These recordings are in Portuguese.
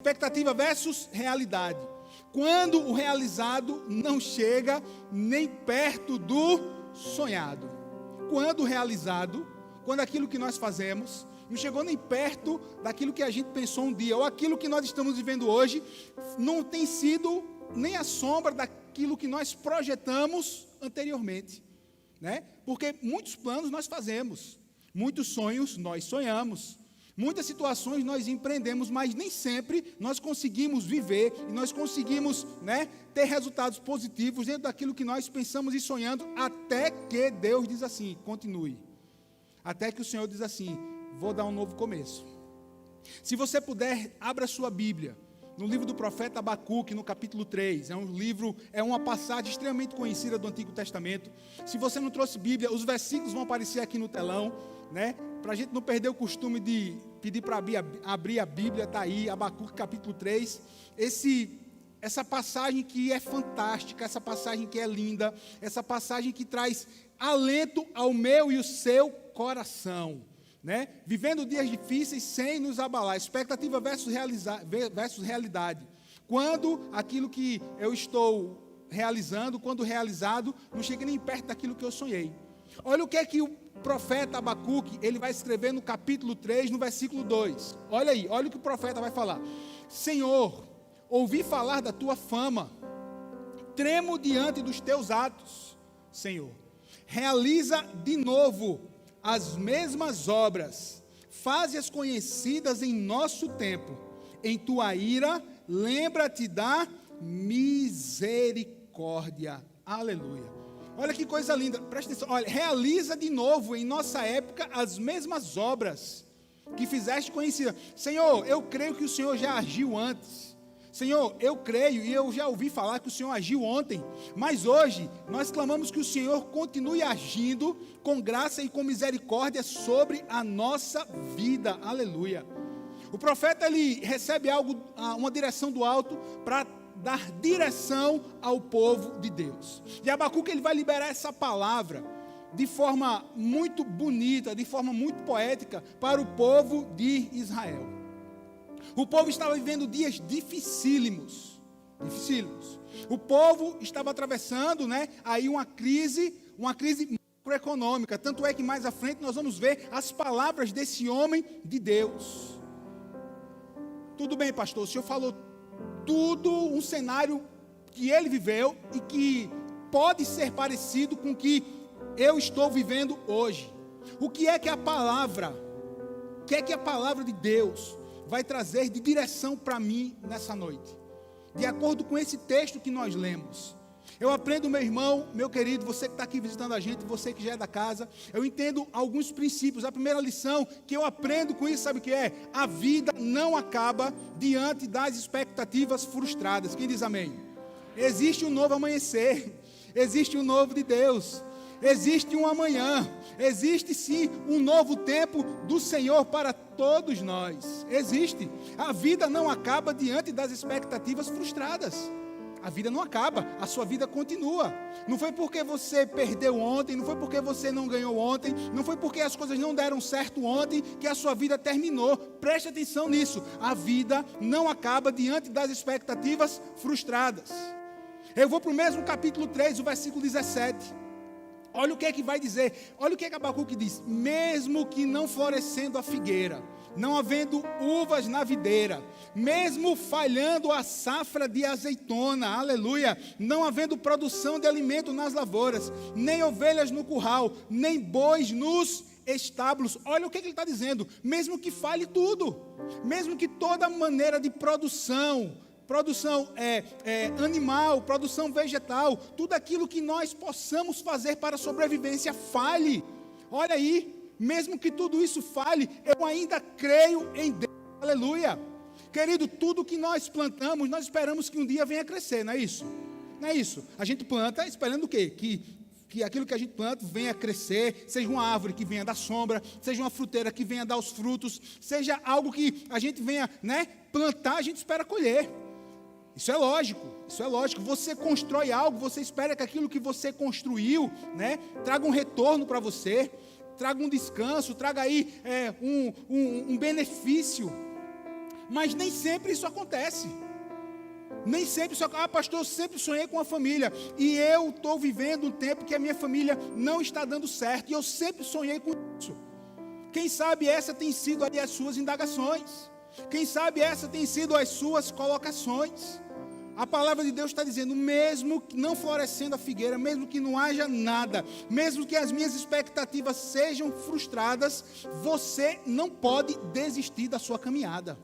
expectativa versus realidade. Quando o realizado não chega nem perto do sonhado. Quando o realizado, quando aquilo que nós fazemos não chegou nem perto daquilo que a gente pensou um dia, ou aquilo que nós estamos vivendo hoje, não tem sido nem a sombra daquilo que nós projetamos anteriormente, né? Porque muitos planos nós fazemos, muitos sonhos nós sonhamos, muitas situações nós empreendemos, mas nem sempre nós conseguimos viver e nós conseguimos, né, ter resultados positivos dentro daquilo que nós pensamos e sonhando, até que Deus diz assim, continue. Até que o Senhor diz assim, vou dar um novo começo. Se você puder, abra sua Bíblia, no livro do profeta Abacuque, no capítulo 3, é uma passagem extremamente conhecida do Antigo Testamento. Se você não trouxe Bíblia, os versículos vão aparecer aqui no telão, né? Para a gente não perder o costume de pedir para abrir a Bíblia, está aí, Abacuque capítulo 3, essa passagem que é fantástica, essa passagem que é linda, essa passagem que traz alento ao meu e o seu coração, né? Vivendo dias difíceis sem nos abalar, expectativa versus realidade. Quando aquilo que eu estou realizando, quando realizado, não chega nem perto daquilo que eu sonhei. Olha o que é que o profeta Abacuque, ele vai escrever no capítulo 3, no versículo 2. Olha aí, olha o que o profeta vai falar. Senhor, ouvi falar da tua fama, tremo diante dos teus atos, Senhor. Realiza de novo as mesmas obras, faze-as conhecidas em nosso tempo. Em tua ira, lembra-te da misericórdia. Aleluia. Olha que coisa linda, presta atenção. Olha, realiza de novo em nossa época as mesmas obras que fizeste conhecida. Senhor, eu creio que o Senhor já agiu antes. Senhor, eu creio e eu já ouvi falar que o Senhor agiu ontem, mas hoje nós clamamos que o Senhor continue agindo com graça e com misericórdia sobre a nossa vida. Aleluia. O profeta, ele recebe algo, uma direção do alto para dar direção ao povo de Deus. E Abacuque, ele vai liberar essa palavra de forma muito bonita, de forma muito poética para o povo de Israel. O povo estava vivendo dias dificílimos. O povo estava atravessando, né, aí uma crise macroeconômica. Tanto é que mais à frente nós vamos ver as palavras desse homem de Deus. Tudo bem, pastor, o senhor falou tudo, um cenário que ele viveu e que pode ser parecido com o que eu estou vivendo hoje. O que é que a palavra de Deus vai trazer de direção para mim nessa noite? De acordo com esse texto que nós lemos, eu aprendo, meu irmão, meu querido, você que está aqui visitando a gente, você que já é da casa, eu entendo alguns princípios. A primeira lição que eu aprendo com isso, sabe o que é? A vida não acaba diante das expectativas frustradas. Quem diz amém? Existe um novo amanhecer, existe um novo de Deus, existe um amanhã, existe sim um novo tempo do Senhor para todos nós. Existe. A vida não acaba diante das expectativas frustradas. A vida não acaba, a sua vida continua. Não foi porque você perdeu ontem, não foi porque você não ganhou ontem, não foi porque as coisas não deram certo ontem que a sua vida terminou. Preste atenção nisso. A vida não acaba diante das expectativas frustradas. Eu vou para o mesmo capítulo 3, o versículo 17. Olha o que é que vai dizer. Olha o que é que Abacuque diz. Mesmo que não florescendo a figueira, não havendo uvas na videira, mesmo falhando a safra de azeitona, aleluia, não havendo produção de alimento nas lavouras, nem ovelhas no curral, nem bois nos estábulos. Olha o que ele está dizendo. Mesmo que falhe tudo, mesmo que toda maneira de produção animal, produção vegetal, tudo aquilo que nós possamos fazer para a sobrevivência falhe. Olha aí, mesmo que tudo isso falhe, eu ainda creio em Deus. Aleluia. Querido, tudo que nós plantamos, nós esperamos que um dia venha a crescer, não é isso? Não é isso. A gente planta esperando o quê? Que aquilo que a gente planta venha a crescer, seja uma árvore que venha dar sombra, seja uma fruteira que venha dar os frutos, seja algo que a gente venha, né, plantar, a gente espera colher. Isso é lógico, isso é lógico. Você constrói algo, você espera que aquilo que você construiu, né, traga um retorno para você, traga um descanso, traga aí um benefício. Mas nem sempre isso acontece. Nem sempre isso acontece. Pastor, eu sempre sonhei com a família. E eu estou vivendo um tempo que a minha família não está dando certo. E eu sempre sonhei com isso. Quem sabe essa tem sido aí as suas indagações. Quem sabe essa tem sido as suas colocações. A palavra de Deus está dizendo, mesmo que não florescendo a figueira, mesmo que não haja nada, mesmo que as minhas expectativas sejam frustradas, você não pode desistir da sua caminhada.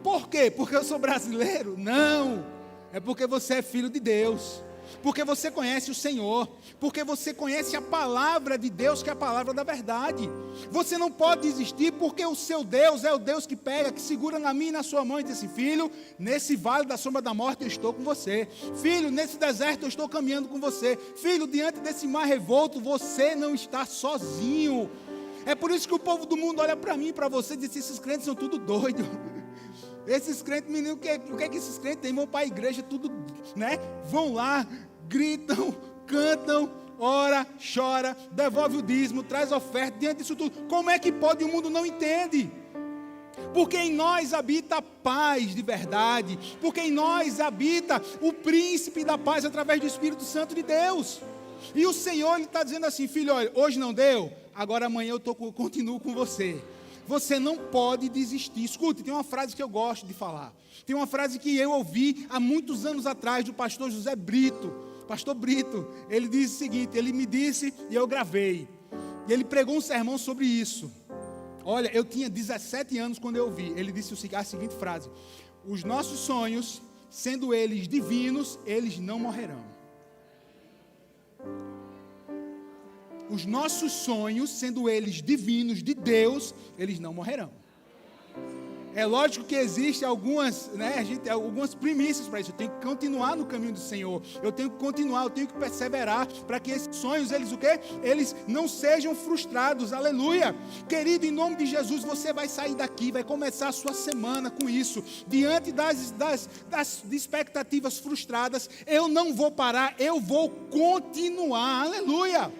Por quê? Porque eu sou brasileiro? Não, é porque você é filho de Deus, porque você conhece o Senhor, porque você conhece a palavra de Deus, que é a palavra da verdade. Você não pode desistir, porque o seu Deus é o Deus que pega, que segura na minha e na sua mão e diz assim, filho, nesse vale da sombra da morte eu estou com você. Filho, nesse deserto eu estou caminhando com você. Filho, diante desse mar revolto, você não está sozinho. É por isso que o povo do mundo olha para mim e para você e diz, esses crentes são tudo doidos. Esses crentes, menino, o que é que esses crentes têm? Vão para a igreja, tudo, né? Vão lá, gritam, cantam, ora, chora, devolve o dízimo, traz oferta, diante disso tudo. Como é que pode? O mundo não entende. Porque em nós habita a paz de verdade. Porque em nós habita o príncipe da paz através do Espírito Santo de Deus. E o Senhor está dizendo assim, filho, olha, hoje não deu, agora amanhã eu continuo com você. Você não pode desistir. Escute, tem uma frase que eu gosto de falar. Tem uma frase que eu ouvi há muitos anos atrás do pastor José Brito. Pastor Brito, ele disse o seguinte, ele me disse e eu gravei. E ele pregou um sermão sobre isso. Olha, eu tinha 17 anos quando eu ouvi. Ele disse a seguinte frase, os nossos sonhos, sendo eles divinos, eles não morrerão. Os nossos sonhos, sendo eles divinos, de Deus, eles não morrerão. É lógico que existem algumas, algumas primícias para isso. Eu tenho que continuar no caminho do Senhor. Eu tenho que continuar, eu tenho que perseverar para que esses sonhos, eles o quê? Eles não sejam frustrados. Aleluia! Querido, em nome de Jesus, você vai sair daqui, vai começar a sua semana com isso. Diante das expectativas frustradas, eu não vou parar, eu vou continuar. Aleluia!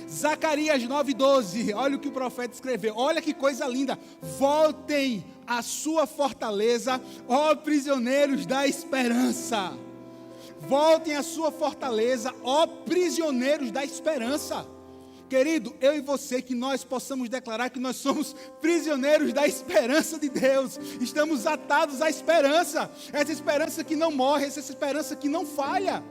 Zacarias 9:12, olha o que o profeta escreveu, olha que coisa linda, voltem à sua fortaleza, ó prisioneiros da esperança, voltem à sua fortaleza, ó prisioneiros da esperança. Querido, eu e você, que nós possamos declarar que nós somos prisioneiros da esperança de Deus, estamos atados à esperança, essa esperança que não morre, essa esperança que não falha.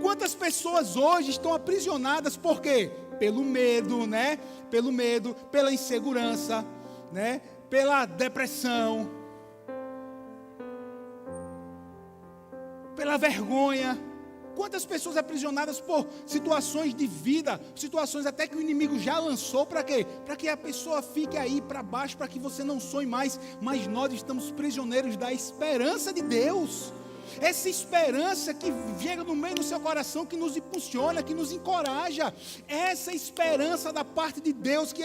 Quantas pessoas hoje estão aprisionadas, por quê? Pelo medo, né? Pelo medo, pela insegurança, né? Pela depressão, pela vergonha. Quantas pessoas aprisionadas por situações de vida, situações até que o inimigo já lançou, para quê? Para que a pessoa fique aí para baixo, para que você não sonhe mais, mas nós estamos prisioneiros da esperança de Deus. Essa esperança que chega no meio do seu coração, que nos impulsiona, que nos encoraja, essa esperança da parte de Deus, que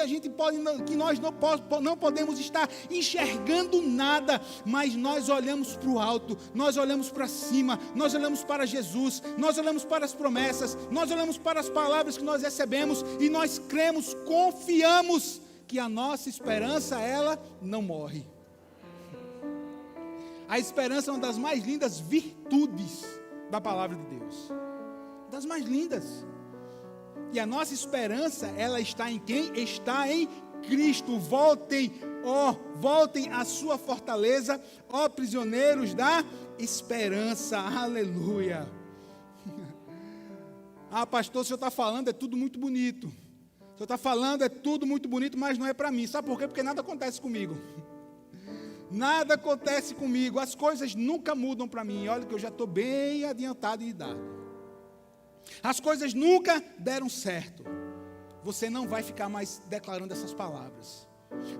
nós não podemos estar enxergando nada, mas nós olhamos para o alto, nós olhamos para cima, nós olhamos para Jesus, nós olhamos para as promessas, nós olhamos para as palavras que nós recebemos, e nós cremos, confiamos que a nossa esperança, ela não morre. A esperança é uma das mais lindas virtudes da palavra de Deus. Das mais lindas. E a nossa esperança, ela está em quem? Está em Cristo. Voltem à sua fortaleza, ó prisioneiros da esperança. Aleluia. Ah, pastor, o senhor está falando, é tudo muito bonito. O senhor está falando, é tudo muito bonito, mas não é para mim. Sabe por quê? Porque nada acontece comigo. Nada acontece comigo, as coisas nunca mudam para mim. Olha que eu já estou bem adiantado em idade. As coisas nunca deram certo. Você não vai ficar mais declarando essas palavras.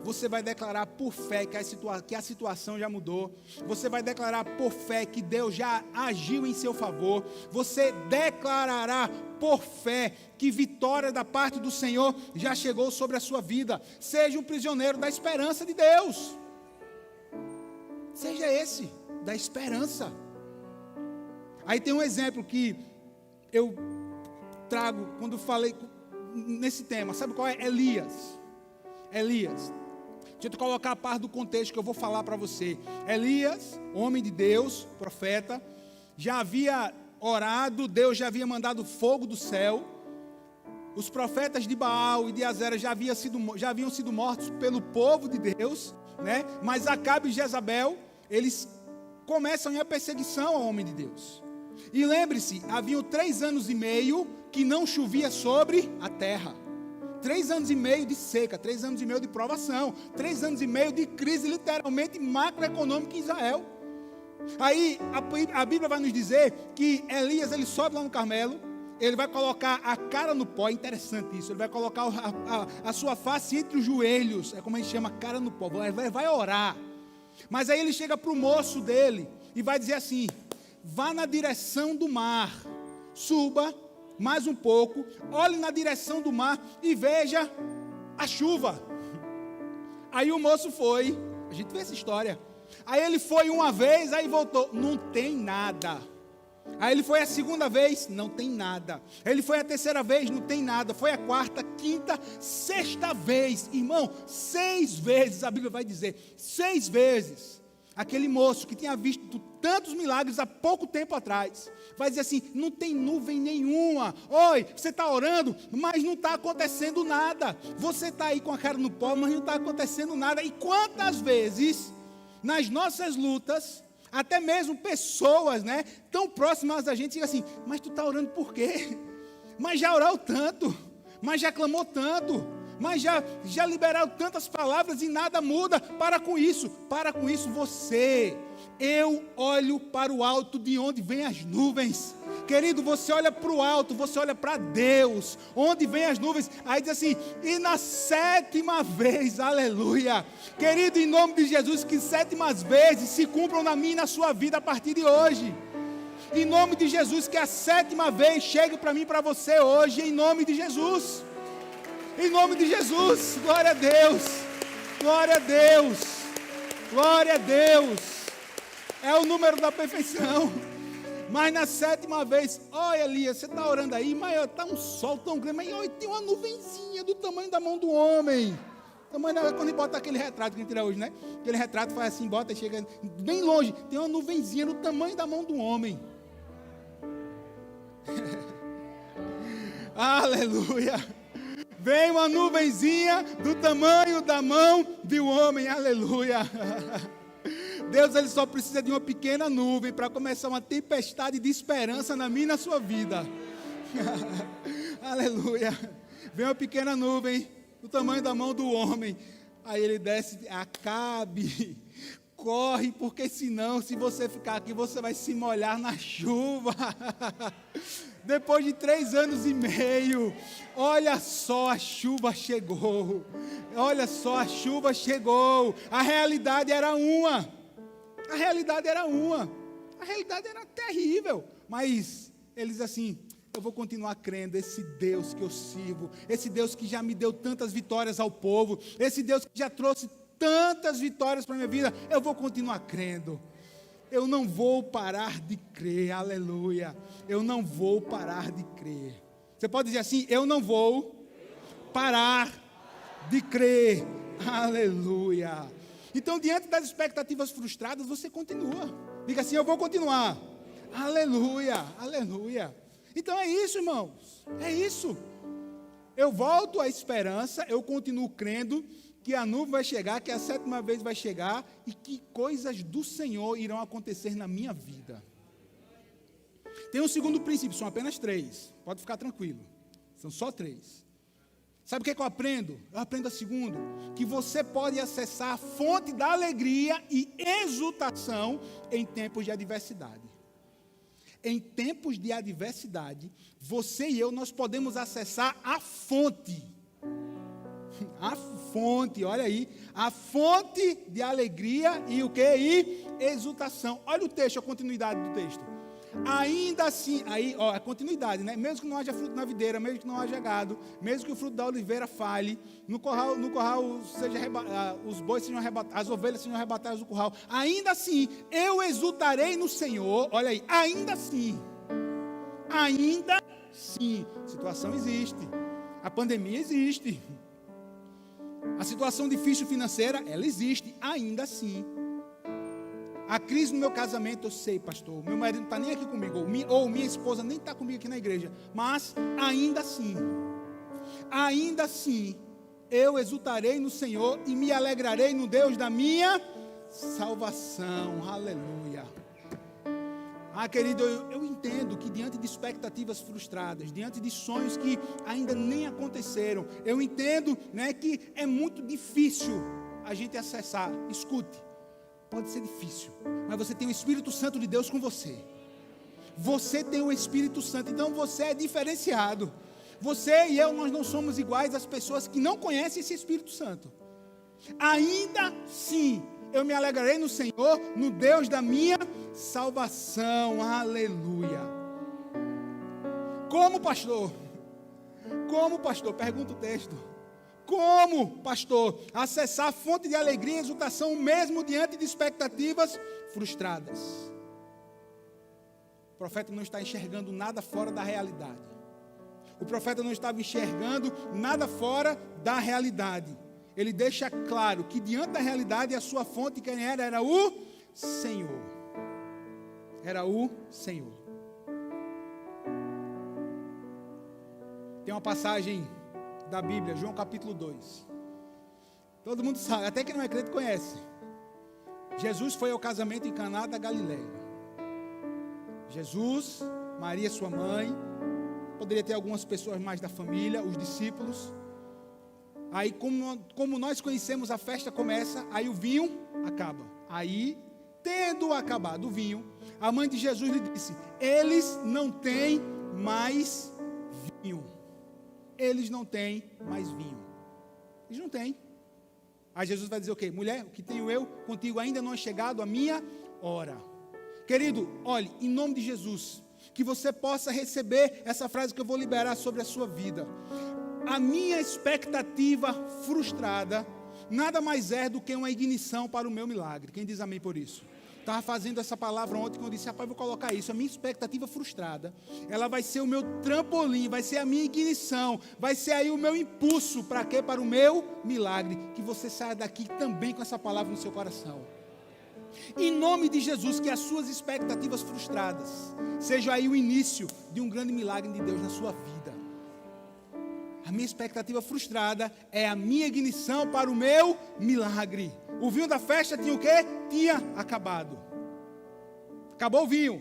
Você vai declarar por fé que a situação já mudou. Você vai declarar por fé que Deus já agiu em seu favor. Você declarará por fé que vitória da parte do Senhor já chegou sobre a sua vida. Seja um prisioneiro da esperança de Deus. Seja esse, da esperança. Aí tem um exemplo que eu trago quando falei nesse tema. Sabe qual é? Elias. Deixa eu te colocar a parte do contexto que eu vou falar para você. Elias, homem de Deus, profeta, já havia orado, Deus já havia mandado fogo do céu. Os profetas de Baal e de Azera já haviam sido mortos pelo povo de Deus, né? Mas Acabe e Jezabel, eles começam a perseguição ao homem de Deus. E lembre-se, haviam 3 anos e meio que não chovia sobre a terra. 3 anos e meio de seca, 3 anos e meio de provação, 3 anos e meio de crise literalmente macroeconômica em Israel. Aí a Bíblia vai nos dizer que Elias, ele sobe lá no Carmelo, ele vai colocar a cara no pó, interessante isso, ele vai colocar a sua face entre os joelhos, é como a gente chama, cara no pó, vai orar. Mas aí ele chega para o moço dele e vai dizer assim: vá na direção do mar, suba mais um pouco, olhe na direção do mar e veja a chuva. Aí o moço foi, a gente vê essa história, aí ele foi uma vez, aí voltou, não tem nada. Aí ele foi a segunda vez, não tem nada. Ele foi a terceira vez, não tem nada. Foi a quarta, quinta, sexta vez. Irmão, 6 vezes, a Bíblia vai dizer, 6 vezes. Aquele moço que tinha visto tantos milagres há pouco tempo atrás, vai dizer assim, não tem nuvem nenhuma. Oi, você está orando, mas não está acontecendo nada. Você está aí com a cara no pó, mas não está acontecendo nada. E quantas vezes, nas nossas lutas, até mesmo pessoas, né, tão próximas da gente, dizem assim, mas tu está orando por quê? Mas já orou tanto, mas já clamou tanto, mas já liberaram tantas palavras e nada muda. Para com isso você. Eu olho para o alto de onde vêm as nuvens. Querido, você olha para o alto, você olha para Deus, onde vêm as nuvens. Aí diz assim, e na 7ª vez, aleluia. Querido, em nome de Jesus, que 7ª vezes se cumpram na minha e na sua vida a partir de hoje. Em nome de Jesus, que a 7ª vez chegue para mim e para você hoje, em nome de Jesus. Em nome de Jesus, glória a Deus, glória a Deus, glória a Deus. É o número da perfeição. Mas na 7ª vez, olha Elias, você está orando aí, mas está um sol tão grande, mas olha, tem uma nuvenzinha do tamanho da mão do homem. Tamanho da, quando ele bota aquele retrato que a gente tira hoje, né? Aquele retrato faz assim, bota e chega bem longe, tem uma nuvenzinha do tamanho da mão do homem. Aleluia. Vem uma nuvenzinha do tamanho da mão de um homem, aleluia. Deus, ele só precisa de uma pequena nuvem para começar uma tempestade de esperança na minha e na sua vida. Aleluia. Vem uma pequena nuvem do tamanho da mão do homem. Aí ele desce, Acabe, corre, porque senão, se você ficar aqui, você vai se molhar na chuva. Depois de 3 anos e meio, olha só, a chuva chegou. Olha só, a chuva chegou. A realidade era uma. A realidade era uma. A realidade era terrível. Mas eles assim, eu vou continuar crendo, esse Deus que eu sirvo, esse Deus que já me deu tantas vitórias ao povo, esse Deus que já trouxe tantas vitórias para a minha vida, eu vou continuar crendo. Eu não vou parar de crer, aleluia. Eu não vou parar de crer. Você pode dizer assim, eu não vou parar de crer, aleluia. Então, diante das expectativas frustradas, você continua. Diga assim, eu vou continuar, aleluia, aleluia. Então é isso, irmãos, é isso. Eu volto à esperança, eu continuo crendo que a nuvem vai chegar, que a 7ª vez vai chegar e que coisas do Senhor irão acontecer na minha vida. Tem um segundo princípio, são apenas 3, pode ficar tranquilo, são só 3. Sabe o que eu aprendo? Eu aprendo a segundo, que você pode acessar a fonte da alegria e exultação em tempos de adversidade. Em tempos de adversidade, você e eu, nós podemos acessar a fonte. A fonte, olha aí, a fonte de alegria e o que? E exultação. Olha o texto, a continuidade do texto. Ainda assim, aí, ó, a continuidade, né? Mesmo que não haja fruto na videira, mesmo que não haja gado, mesmo que o fruto da oliveira falhe, no corral seja os bois sejam arrebatados, as ovelhas sejam arrebatadas do curral, ainda assim, eu exultarei no Senhor. Olha aí, ainda sim, situação existe, a pandemia existe, A situação difícil financeira, ela existe, ainda assim. A crise no meu casamento, eu sei, pastor, meu marido não está nem aqui comigo, ou minha esposa nem está comigo aqui na igreja, mas ainda assim, eu exultarei no Senhor e me alegrarei no Deus da minha salvação. Aleluia. Querido, eu entendo que diante de expectativas frustradas, diante de sonhos que ainda nem aconteceram, eu entendo, né, que é muito difícil a gente acessar. Escute, pode ser difícil, mas você tem o Espírito Santo de Deus com você. Você tem o Espírito Santo, então você é diferenciado. Você e eu, nós não somos iguais às pessoas que não conhecem esse Espírito Santo. Ainda assim, eu me alegrarei no Senhor, no Deus da minha salvação. Aleluia. Como pastor? Pergunta o texto. Como, pastor, acessar a fonte de alegria e exultação mesmo diante de expectativas frustradas? O profeta não está enxergando nada fora da realidade. O profeta não estava enxergando nada fora da realidade. Ele deixa claro que diante da realidade a sua fonte quem era o Senhor. Era o Senhor. Tem uma passagem da Bíblia, João capítulo 2. Todo mundo sabe, até quem não é crente conhece. Jesus foi ao casamento em Caná da Galileia. Jesus, Maria sua mãe, poderia ter algumas pessoas mais da família, os discípulos. Aí como nós conhecemos, a festa começa, aí o vinho acaba. Aí, tendo acabado o vinho, a mãe de Jesus lhe disse: eles não têm mais vinho. Eles não têm mais vinho. Eles não têm. Aí Jesus vai dizer o quê? Mulher, o que tenho eu contigo ainda não é chegado a minha hora. Querido, olhe, em nome de Jesus, que você possa receber essa frase que eu vou liberar sobre a sua vida. A minha expectativa frustrada nada mais é do que uma ignição para o meu milagre. Quem diz amém por isso? Estava fazendo essa palavra ontem, quando eu disse: rapaz, vou colocar isso. A minha expectativa frustrada, ela vai ser o meu trampolim, vai ser a minha ignição, vai ser aí o meu impulso. Para quê? Para o meu milagre. Que você saia daqui também com essa palavra no seu coração. Em nome de Jesus, que as suas expectativas frustradas sejam aí o início de um grande milagre de Deus na sua vida. A minha expectativa frustrada é a minha ignição para o meu milagre. O vinho da festa tinha o quê? Tinha acabado. Acabou o vinho.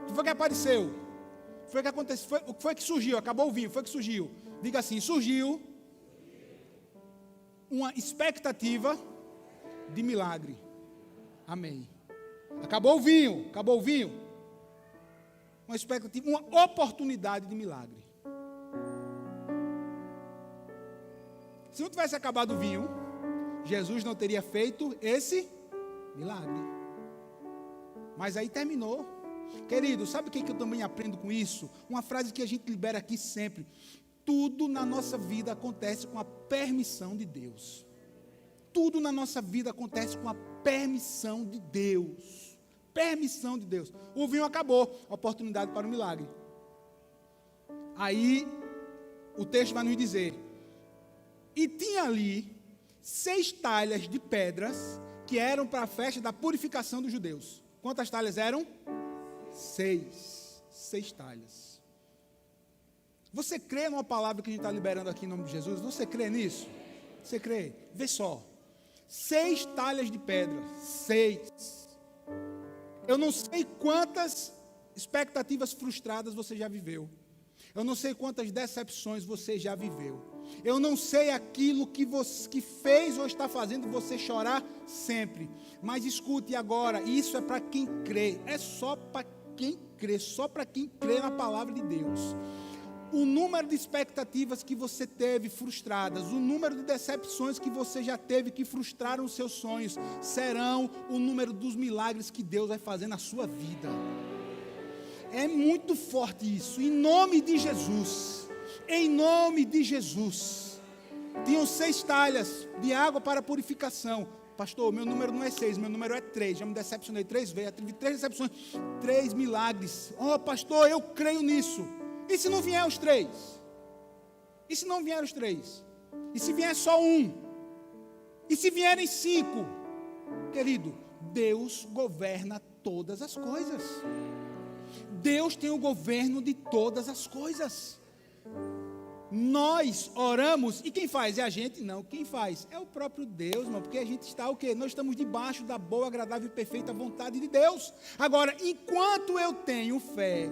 O que foi que apareceu? O que foi que aconteceu? O que foi que surgiu? Acabou o vinho. O que foi que surgiu? Diga assim: surgiu uma expectativa de milagre. Amém. Acabou o vinho. Acabou o vinho. Uma expectativa, uma oportunidade de milagre. Se não tivesse acabado o vinho, Jesus não teria feito esse milagre. Mas aí terminou. Querido, sabe o que eu também aprendo com isso? Uma frase que a gente libera aqui sempre: tudo na nossa vida acontece com a permissão de Deus. Tudo na nossa vida acontece com a permissão de Deus. Permissão de Deus. O vinho acabou, oportunidade para o milagre. Aí o texto vai nos dizer: e tinha ali 6 talhas de pedras que eram para a festa da purificação dos judeus. Quantas talhas eram? 6. 6 talhas. Você crê numa palavra que a gente está liberando aqui em nome de Jesus? Você crê nisso? Você crê? Vê só. 6 talhas de pedra. 6. Eu não sei quantas expectativas frustradas você já viveu. Eu não sei quantas decepções você já viveu. Eu não sei aquilo que fez ou está fazendo você chorar sempre. Mas escute agora, isso é para quem crê. É só para quem crê, só para quem crê na palavra de Deus. O número de expectativas que você teve frustradas, o número de decepções que você já teve que frustraram os seus sonhos, serão o número dos milagres que Deus vai fazer na sua vida. É muito forte isso, em nome de Jesus. Em nome de Jesus. Tinham 6 talhas de água para purificação. Pastor, meu número não é 6, meu número é 3. Já me decepcionei 3 vezes, tive 3 decepções, 3 milagres. Oh, pastor, eu creio nisso. E se não vier os 3? E se não vier os 3? E se vier só um? E se vierem 5, querido, Deus governa todas as coisas. Deus tem o governo de todas as coisas. Nós oramos, e quem faz? É a gente? Não, quem faz? É o próprio Deus, irmão, porque a gente está o quê? Nós estamos debaixo da boa, agradável e perfeita vontade de Deus. Agora, enquanto eu tenho fé,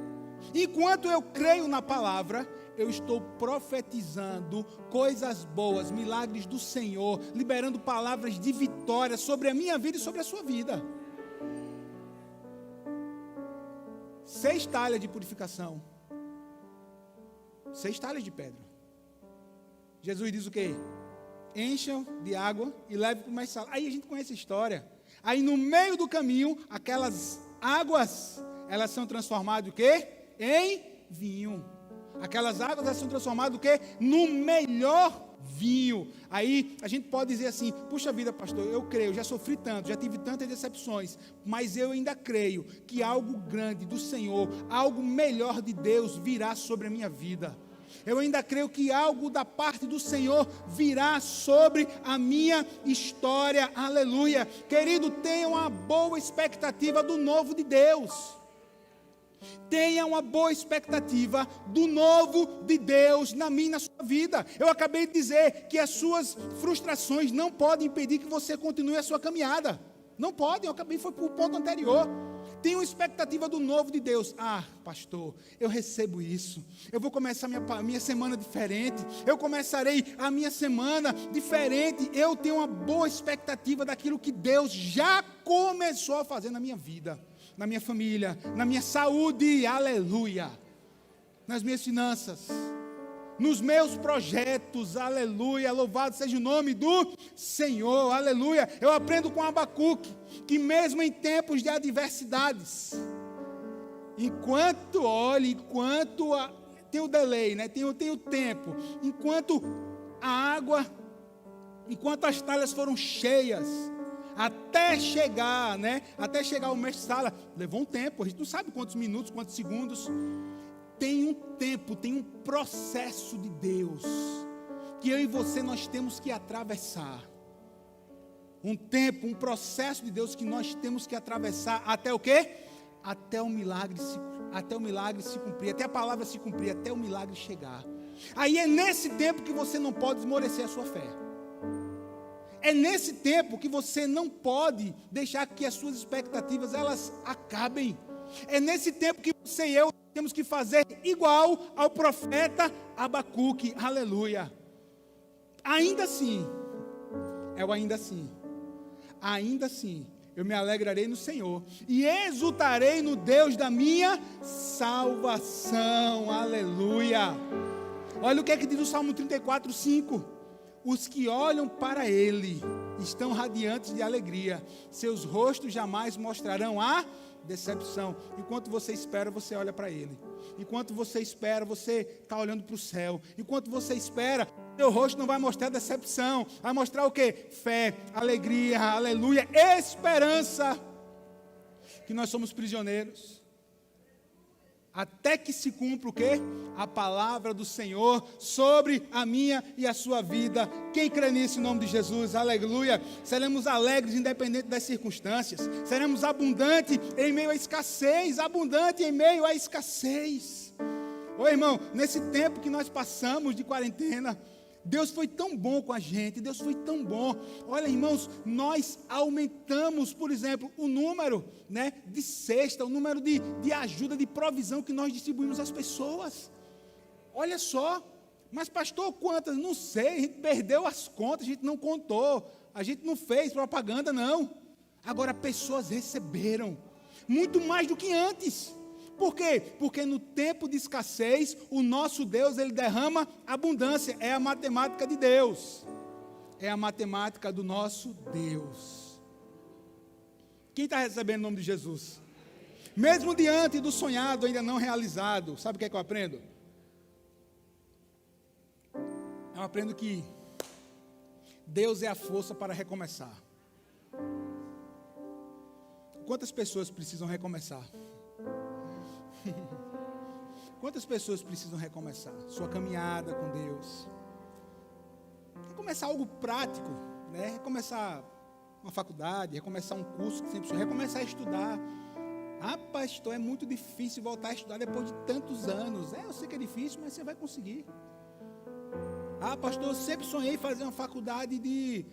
enquanto eu creio na palavra, eu estou profetizando coisas boas, milagres do Senhor, liberando palavras de vitória sobre a minha vida e sobre a sua vida. 6 talhas de purificação, 6 talhas de pedra. Jesus diz o quê? Encham de água e levem para mais sal. Aí a gente conhece a história. Aí no meio do caminho, aquelas águas, elas são transformadas o quê? Em vinho. Aquelas águas, elas são transformadas o quê? No melhor vinho. Aí a gente pode dizer assim: puxa vida, pastor, eu creio, já sofri tanto, já tive tantas decepções, mas eu ainda creio que algo grande do Senhor, algo melhor de Deus virá sobre a minha vida. Eu ainda creio que algo da parte do Senhor virá sobre a minha história. Aleluia. Querido, tenha uma boa expectativa do novo de Deus. Tenha uma boa expectativa do novo de Deus na minha e na sua vida. Eu acabei de dizer que as suas frustrações não podem impedir que você continue a sua caminhada. Não podem, eu acabei, foi para o ponto anterior. Tenho uma expectativa do novo de Deus. Ah, pastor, eu recebo isso. Eu vou começar minha semana diferente. Eu começarei a minha semana diferente. Eu tenho uma boa expectativa daquilo que Deus já começou a fazer na minha vida, na minha família, na minha saúde, aleluia, nas minhas finanças, nos meus projetos, aleluia, louvado seja o nome do Senhor, aleluia. Eu aprendo com Abacuque, que mesmo em tempos de adversidades, enquanto tem o delay, né? tem o tempo, enquanto a água, enquanto as talhas foram cheias, até chegar, né? Até chegar o mestre Sala, levou um tempo, a gente não sabe quantos minutos, quantos segundos. Tem um tempo, tem um processo de Deus, que eu e você nós temos que atravessar. Um tempo, um processo de Deus que nós temos que atravessar até o quê? Até o milagre se cumprir, até a palavra se cumprir, até o milagre chegar. Aí é nesse tempo que você não pode esmorecer a sua fé. É nesse tempo que você não pode deixar que as suas expectativas elas acabem. É nesse tempo que você e eu temos que fazer igual ao profeta Abacuque, aleluia. Ainda assim, eu me alegrarei no Senhor e exultarei no Deus da minha salvação, aleluia. Olha o que é que diz o Salmo 34, 5. Os que olham para Ele estão radiantes de alegria, seus rostos jamais mostrarão a decepção. Enquanto você espera, você olha para Ele. Enquanto você espera, você está olhando para o céu. Enquanto você espera, seu rosto não vai mostrar decepção. Vai mostrar o quê? Fé, alegria, aleluia, esperança. Que nós somos prisioneiros. Até que se cumpra o quê? A palavra do Senhor sobre a minha e a sua vida. Quem crê nisso em nome de Jesus? Aleluia. Seremos alegres independente das circunstâncias. Seremos abundantes em meio à escassez. Abundante em meio à escassez. Ô irmão, nesse tempo que nós passamos de quarentena, Deus foi tão bom com a gente, Deus foi tão bom. Olha, irmãos, nós aumentamos, por exemplo, o número, né, de cesta, o número de ajuda, de provisão que nós distribuímos às pessoas. Olha só, mas pastor, quantas? Não sei, a gente perdeu as contas, a gente não contou, a gente não fez propaganda, não. Agora, pessoas receberam, muito mais do que antes. Por quê? Porque no tempo de escassez, o nosso Deus, Ele derrama abundância. É a matemática de Deus. É a matemática do nosso Deus. Quem está recebendo o nome de Jesus? Mesmo diante do sonhado ainda não realizado, sabe o que é que eu aprendo? Eu aprendo que Deus é a força para recomeçar. Quantas pessoas precisam recomeçar? Quantas pessoas precisam recomeçar sua caminhada com Deus? Recomeçar algo prático, né, recomeçar uma faculdade, recomeçar um curso, que sempre recomeçar a estudar. Ah, pastor, é muito difícil voltar a estudar depois de tantos anos. Eu sei que é difícil, mas você vai conseguir. Ah, pastor, eu sempre sonhei em fazer uma faculdade de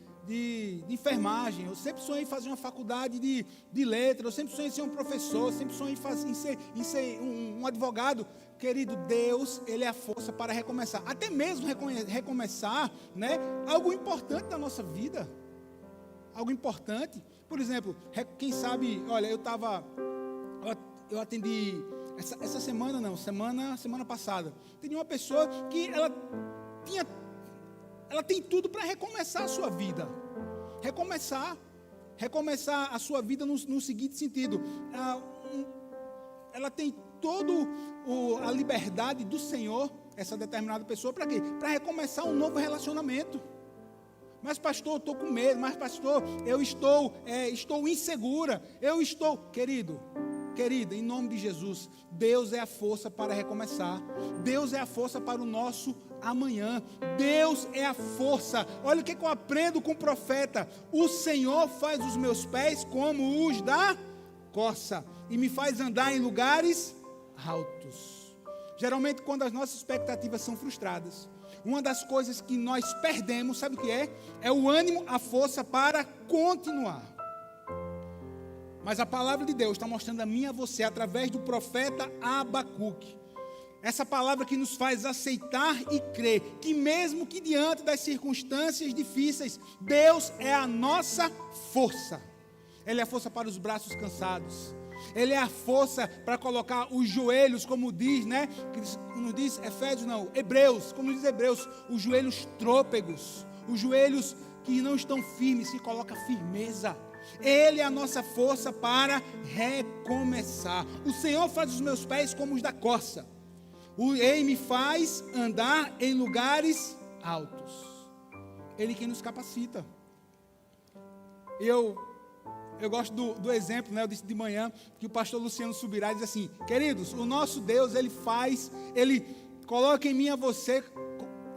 enfermagem, eu sempre sonhei em fazer uma faculdade de letras, eu sempre sonhei em ser um professor, eu sempre sonhei em ser um advogado. Querido, Deus, Ele é a força para recomeçar. Até mesmo recomeçar, né, algo importante da nossa vida. Algo importante. Por exemplo, quem sabe, olha, eu atendi, essa semana não, semana passada, atendi uma pessoa que ela tem tudo para recomeçar a sua vida. Recomeçar a sua vida no seguinte sentido. Ela tem toda a liberdade do Senhor, essa determinada pessoa, para quê? Para recomeçar um novo relacionamento. Mas pastor, eu estou com medo. Mas pastor, eu estou insegura. Querida, em nome de Jesus, Deus é a força para recomeçar. Deus é a força para o nosso amanhã. Deus é a força. Olha o que eu aprendo com o profeta: o Senhor faz os meus pés como os da corça e me faz andar em lugares altos. Geralmente, quando as nossas expectativas são frustradas, uma das coisas que nós perdemos, sabe o que é? É o ânimo, a força para continuar. Mas a palavra de Deus está mostrando a mim e a você, através do profeta Abacuque, essa palavra que nos faz aceitar e crer que mesmo que diante das circunstâncias difíceis, Deus é a nossa força. Ele é a força para os braços cansados. Ele é a força para colocar os joelhos, como diz, né? Como diz Efésios, não, Hebreus, como diz Hebreus, os joelhos trôpegos, os joelhos que não estão firmes, se coloca firmeza. Ele é a nossa força para recomeçar. O Senhor faz os meus pés como os da corça. Ele me faz andar em lugares altos. Ele quem nos capacita. Eu gosto do exemplo, né? Eu disse de manhã que o pastor Luciano Subirá diz assim: queridos, o nosso Deus, Ele coloca em mim e a você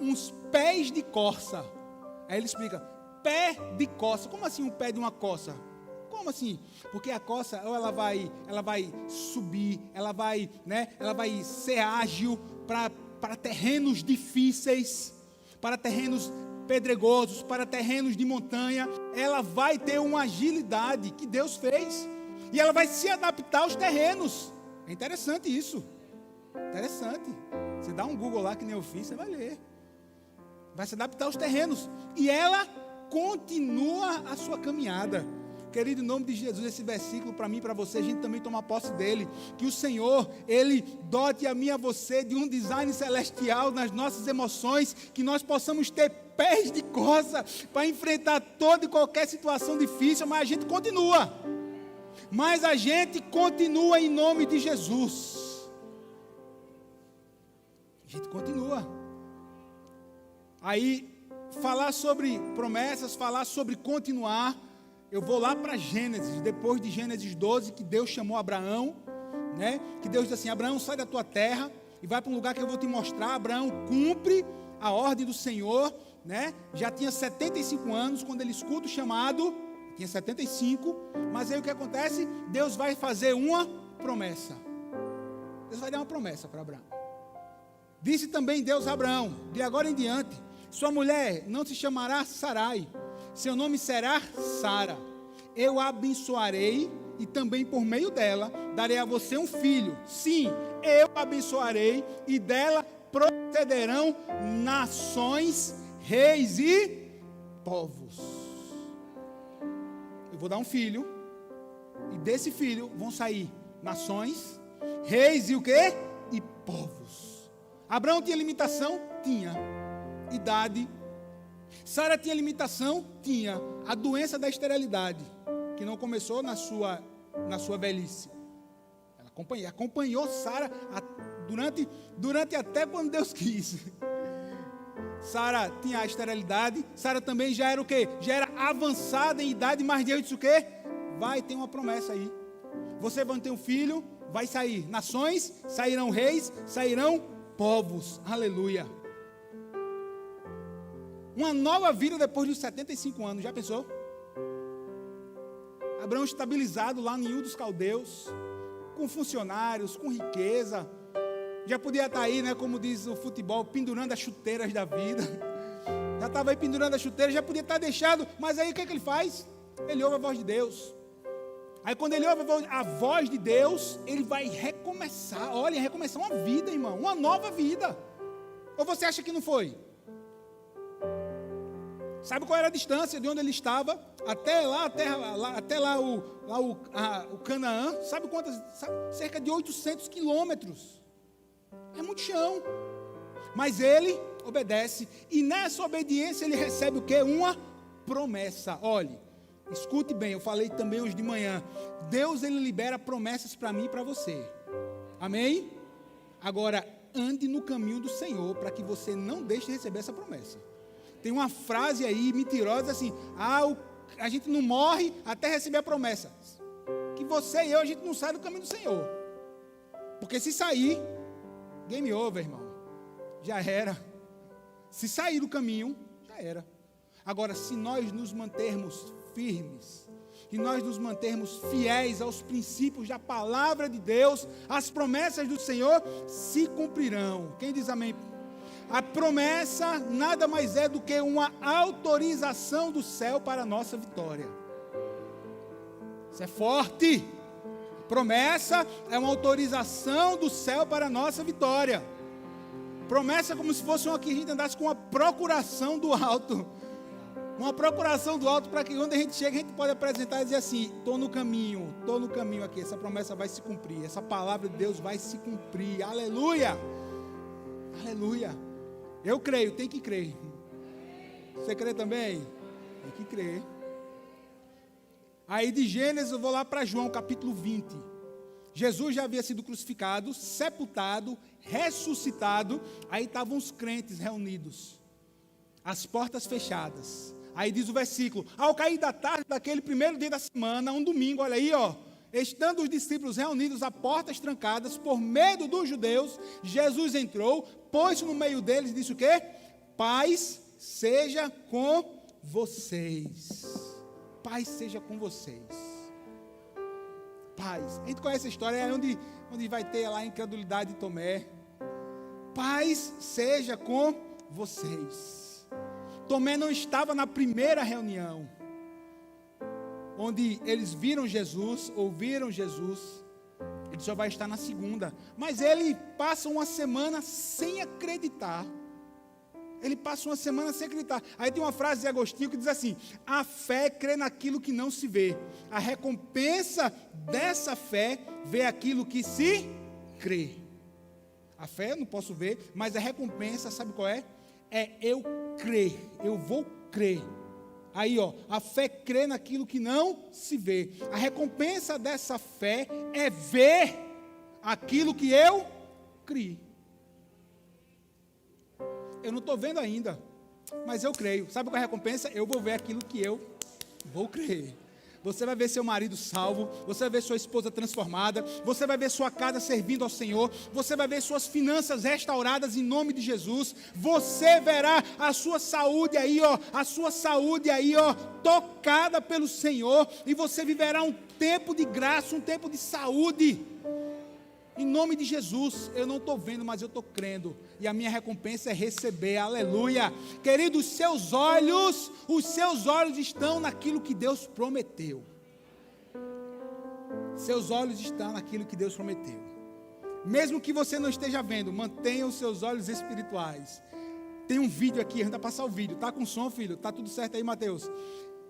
uns pés de corça. Aí ele explica: pé de corça. Como assim um pé de uma corça? Como assim? Porque a corça, ou ela vai subir, ela vai ser ágil para terrenos difíceis, para terrenos pedregosos, para terrenos de montanha. Ela vai ter uma agilidade que Deus fez, e ela vai se adaptar aos terrenos. É interessante isso. Interessante. Você dá um Google lá, que nem eu fiz, você vai ler. Vai se adaptar aos terrenos, e ela continua a sua caminhada. Querido, em nome de Jesus, esse versículo para mim e para você, a gente também toma posse dele. Que o Senhor, Ele dote a mim e a você de um design celestial nas nossas emoções, que nós possamos ter pés de corça para enfrentar toda e qualquer situação difícil, mas a gente continua. Mas a gente continua em nome de Jesus. A gente continua. Aí, falar sobre promessas, falar sobre continuar, eu vou lá para Gênesis, depois de Gênesis 12, que Deus chamou Abraão, né? Que Deus disse assim: Abraão, sai da tua terra e vai para um lugar que eu vou te mostrar. Abraão cumpre a ordem do Senhor, né? Já tinha 75 anos quando ele escuta o chamado, tinha 75, mas aí o que acontece? Deus vai fazer uma promessa. Deus vai dar uma promessa para Abraão. Disse também Deus a Abraão: de agora em diante, sua mulher não se chamará Sarai, seu nome será Sara. Eu a abençoarei e também por meio dela darei a você um filho. Sim, eu a abençoarei e dela procederão nações, reis e povos. Eu vou dar um filho, e desse filho vão sair nações, reis e o quê? E povos. Abraão tinha limitação? Tinha. Idade. Sara tinha limitação? Tinha. A doença da esterilidade, que não começou na sua velhice. Ela acompanhou Sara durante até quando Deus quis. Sara tinha a esterilidade. Sara também já era o quê? Já era avançada em idade, mas Deus disse o quê? Vai ter uma promessa aí. Você vai ter um filho, vai sair nações, sairão reis, sairão povos. Aleluia. Uma nova vida depois dos 75 anos. Já pensou? Abraão estabilizado lá em Ur dos Caldeus, com funcionários, com riqueza. Já podia estar aí, né, como diz o futebol, pendurando as chuteiras da vida. Já estava aí pendurando as chuteiras, já podia estar deixado. Mas aí o que é que ele faz? Ele ouve a voz de Deus. Aí quando ele ouve a voz de Deus, ele vai recomeçar. Olha, recomeçar uma vida, irmão. Uma nova vida. Ou você acha que não foi? Sabe qual era a distância de onde ele estava? Até lá, até lá o Canaã. Sabe quantas? Cerca de 800 quilômetros. É muito chão. Mas ele obedece. E nessa obediência ele recebe o quê? Uma promessa. Olhe. Escute bem, eu falei também hoje de manhã. Deus, ele libera promessas para mim e para você. Amém? Agora, ande no caminho do Senhor para que você não deixe de receber essa promessa. Tem uma frase aí mentirosa assim: a gente não morre até receber a promessa. Que você e eu, a gente não sai do caminho do Senhor. Porque se sair, game over, irmão. Já era. Se sair do caminho, já era. Agora, se nós nos mantermos firmes, e nós nos mantermos fiéis aos princípios da palavra de Deus, as promessas do Senhor se cumprirão. Quem diz amém? A promessa nada mais é do que uma autorização do céu para a nossa vitória. Isso é forte. Promessa é uma autorização do céu para a nossa vitória. Promessa é como se fosse uma que a gente andasse com uma procuração do alto. Uma procuração do alto para que quando a gente chega, a gente pode apresentar e dizer assim: estou no caminho aqui, essa promessa vai se cumprir, essa palavra de Deus vai se cumprir, aleluia, aleluia. Eu creio, tem que crer. Você crê também? Tem que crer. Aí de Gênesis eu vou lá para João capítulo 20. Jesus já havia sido crucificado, sepultado, ressuscitado. Aí estavam os crentes reunidos, as portas fechadas. Aí diz o versículo: ao cair da tarde daquele primeiro dia da semana, um domingo, olha aí, estando os discípulos reunidos a portas trancadas, por medo dos judeus, Jesus entrou, pôs-se no meio deles e disse o quê? Paz seja com vocês. Paz seja com vocês. Paz. A gente conhece a história, é onde vai ter lá a incredulidade de Tomé. Paz seja com vocês. Tomé não estava na primeira reunião, onde eles viram Jesus, ouviram Jesus. Ele só vai estar na segunda. Mas ele passa uma semana sem acreditar. Ele passa uma semana sem acreditar. Aí tem uma frase de Agostinho que diz assim: a fé crê naquilo que não se vê. A recompensa dessa fé vê aquilo que se crê. A fé eu não posso ver, mas a recompensa, sabe qual é? É eu crer, eu vou crer. Aí, a fé crê naquilo que não se vê. A recompensa dessa fé é ver aquilo que eu criei. Eu não estou vendo ainda, mas eu creio. Sabe qual é a recompensa? Eu vou ver aquilo que eu vou crer. Você vai ver seu marido salvo, você vai ver sua esposa transformada, você vai ver sua casa servindo ao Senhor, você vai ver suas finanças restauradas em nome de Jesus, você verá a sua saúde aí, tocada pelo Senhor, e você viverá um tempo de graça, um tempo de saúde. Em nome de Jesus, eu não estou vendo, mas eu estou crendo. E a minha recompensa é receber, aleluia. Querido, os seus olhos estão naquilo que Deus prometeu. Seus olhos estão naquilo que Deus prometeu. Mesmo que você não esteja vendo, mantenha os seus olhos espirituais. Tem um vídeo aqui, a gente vai passar o vídeo. Tá com som, filho? Tá tudo certo aí, Mateus?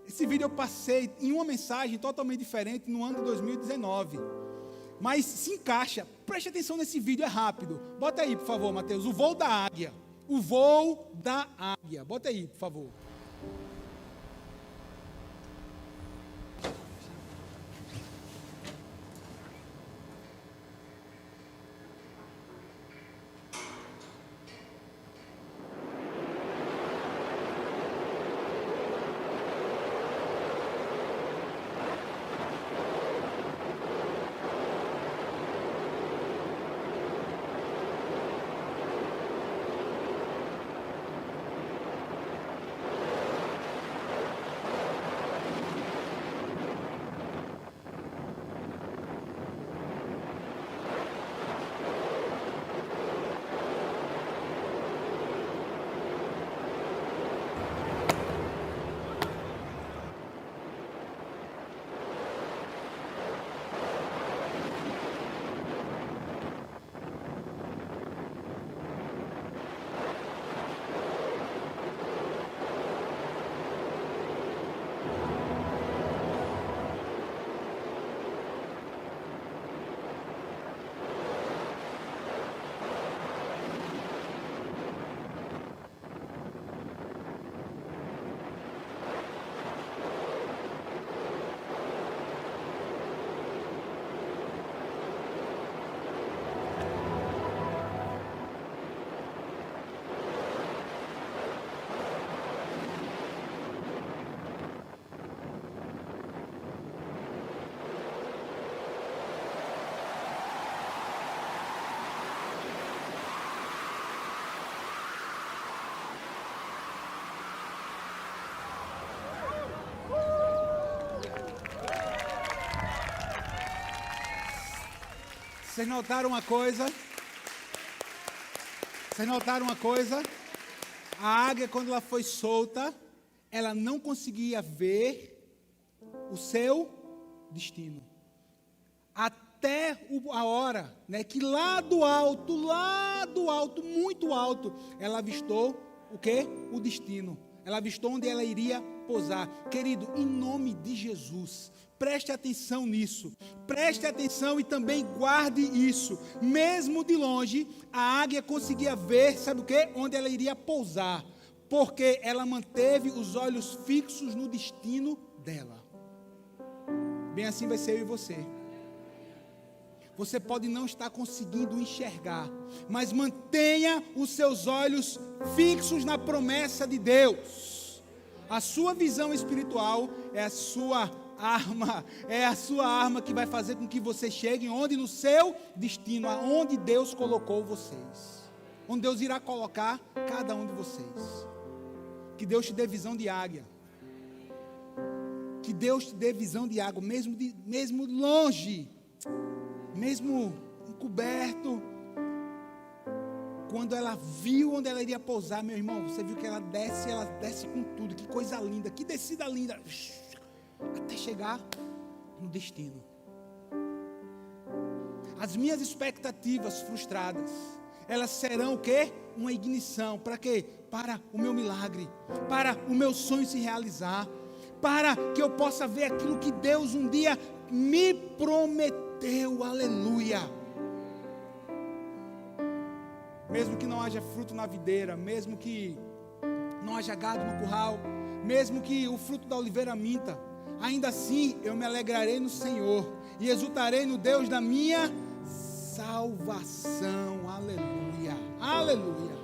Esse vídeo eu passei em uma mensagem totalmente diferente no ano de 2019. Mas se encaixa, preste atenção nesse vídeo, é rápido. Bota aí, por favor, Mateus, o voo da águia. O voo da águia. Bota aí, por favor. Vocês notaram uma coisa? Vocês notaram uma coisa? A águia, quando ela foi solta, ela não conseguia ver o seu destino. Até a hora, né, que lá do alto, muito alto, ela avistou o quê? O destino. Ela avistou onde ela iria pousar. Querido, em nome de Jesus, preste atenção nisso. Preste atenção e também guarde isso. Mesmo de longe, a águia conseguia ver, sabe o quê? Onde ela iria pousar. Porque ela manteve os olhos fixos no destino dela. Bem assim vai ser eu e você. Você pode não estar conseguindo enxergar, mas mantenha os seus olhos fixos na promessa de Deus. A sua visão espiritual é a sua arma que vai fazer com que você chegue onde? No seu destino, aonde Deus colocou vocês. Onde Deus irá colocar cada um de vocês. Que Deus te dê visão de águia. Que Deus te dê visão de água, mesmo longe, mesmo encoberto. Quando ela viu onde ela iria pousar, meu irmão, você viu que ela desce com tudo. Que coisa linda, que descida linda, até chegar no destino. As minhas expectativas frustradas, elas serão o quê? Uma ignição, para quê? Para o meu milagre, para o meu sonho se realizar, para que eu possa ver aquilo que Deus um dia me prometeu, aleluia. Mesmo que não haja fruto na videira, mesmo que não haja gado no curral, mesmo que o fruto da oliveira minta, ainda assim eu me alegrarei no Senhor e exultarei no Deus da minha salvação, aleluia, aleluia.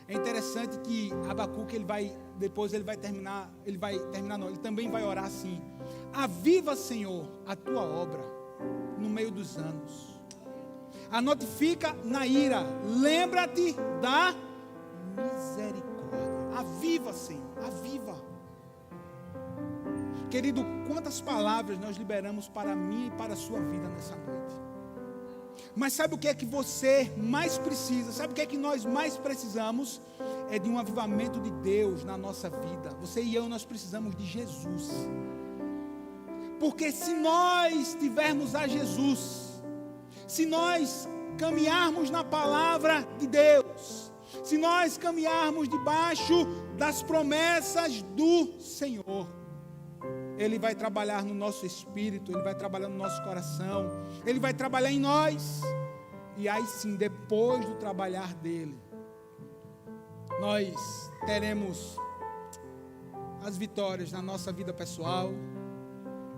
É interessante que Abacuque, ele também vai orar assim: aviva, Senhor, a tua obra no meio dos anos, a notifica na ira, lembra-te da misericórdia. Aviva, Senhor, aviva. Querido, quantas palavras nós liberamos para mim e para a sua vida nessa noite. Mas sabe o que é que você mais precisa? Sabe o que é que nós mais precisamos? É de um avivamento de Deus na nossa vida. Você e eu, nós precisamos de Jesus. Porque se nós tivermos a Jesus, se nós caminharmos na palavra de Deus, se nós caminharmos debaixo das promessas do Senhor, Ele vai trabalhar no nosso espírito, Ele vai trabalhar no nosso coração, Ele vai trabalhar em nós. E aí sim, depois do trabalhar dEle, nós teremos as vitórias na nossa vida pessoal,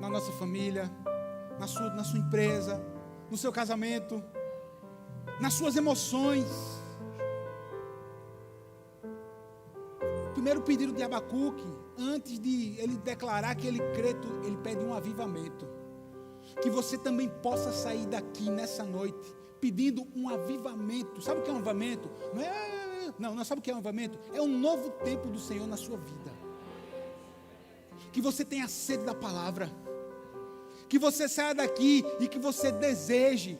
na nossa família, na sua empresa, no seu casamento, nas suas emoções. O primeiro pedido de Abacuque, antes de ele declarar que ele crê, ele pede um avivamento. Que você também possa sair daqui nessa noite pedindo um avivamento. Sabe o que é um avivamento? Não sabe o que é um avivamento? É um novo tempo do Senhor na sua vida. Que você tenha sede da palavra. Que você saia daqui e que você deseje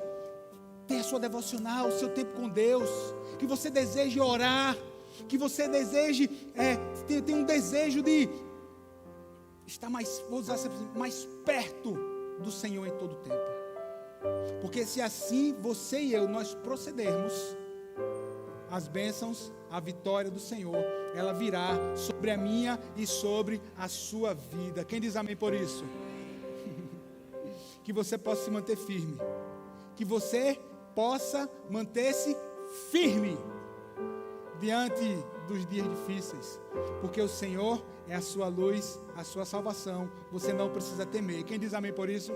ter a sua devocional, o seu tempo com Deus. Que você deseje orar. Que você deseje, tem um desejo de estar mais perto do Senhor em todo o tempo. Porque se assim você e eu, nós procedermos, as bênçãos, a vitória do Senhor, ela virá sobre a minha e sobre a sua vida. Quem diz amém por isso? Que você possa se manter firme. Que você possa manter-se firme diante dos dias difíceis, porque o Senhor é a sua luz, a sua salvação. Você não precisa temer. Quem diz amém por isso?